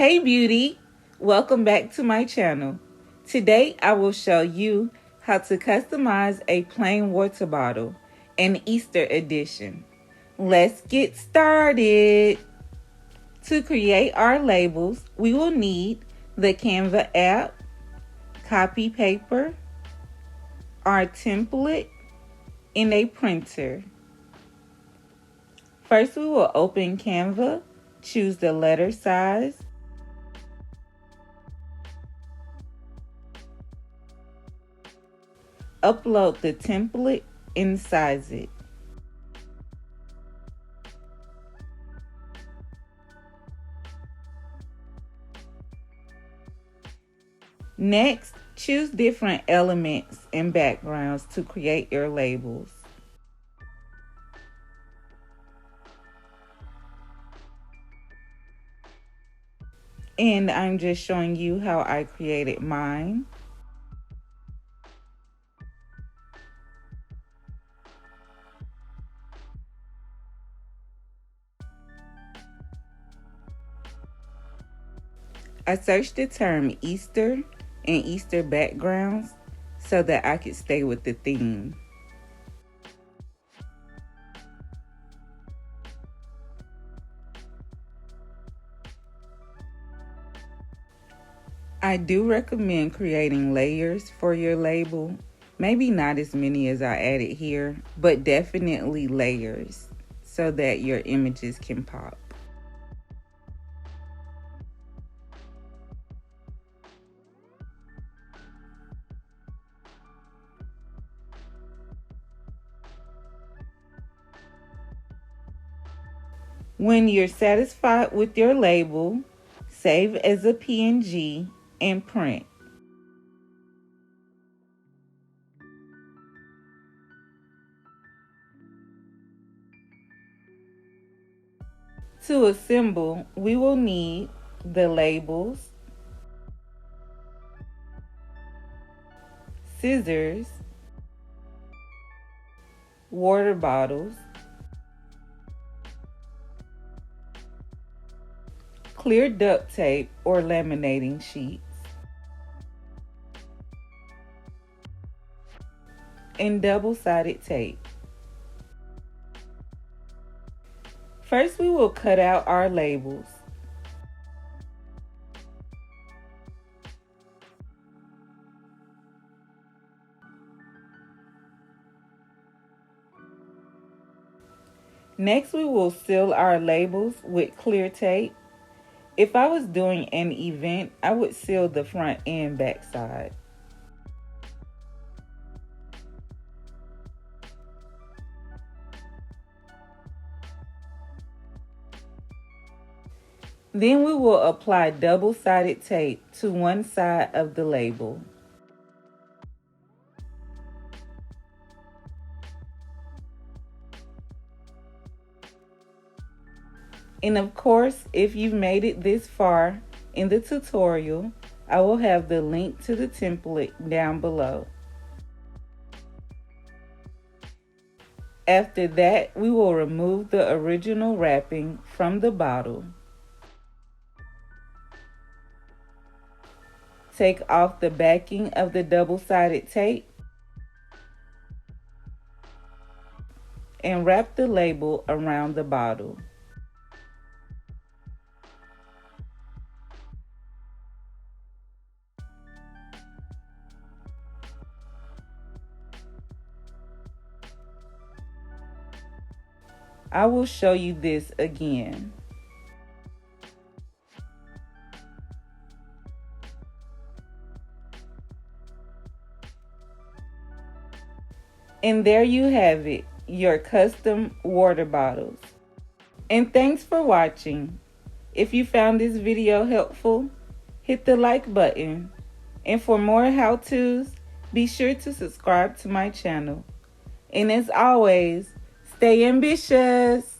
Hey beauty, welcome back to my channel. Today I will show you how to customize a plain water bottle, an Easter edition. Let's get started. To create our labels, we will need the Canva app, copy paper, our template, and a printer. First we will open Canva, choose the letter size, upload the template and size it. Next, choose different elements and backgrounds to create your labels. And I'm just showing you how I created mine. I searched the term Easter and Easter backgrounds so that I could stay with the theme. I do recommend creating layers for your label. Maybe not as many as I added here, but definitely layers so that your images can pop. When you're satisfied with your label, save as a PNG and print. To assemble, we will need the labels, scissors, water bottles, clear duct tape or laminating sheets, and double-sided tape. First, we will cut out our labels. Next, we will seal our labels with clear tape. If I was doing an event, I would seal the front and back side. Then we will apply double-sided tape to one side of the label. And of course, if you've made it this far in the tutorial, I will have the link to the template down below. After that, we will remove the original wrapping from the bottle. Take off the backing of the double-sided tape and wrap the label around the bottle. I will show you this again. And there you have it, your custom water bottles. And thanks for watching. If you found this video helpful, hit the like button. And for more how-tos, be sure to subscribe to my channel. And as always, stay ambitious.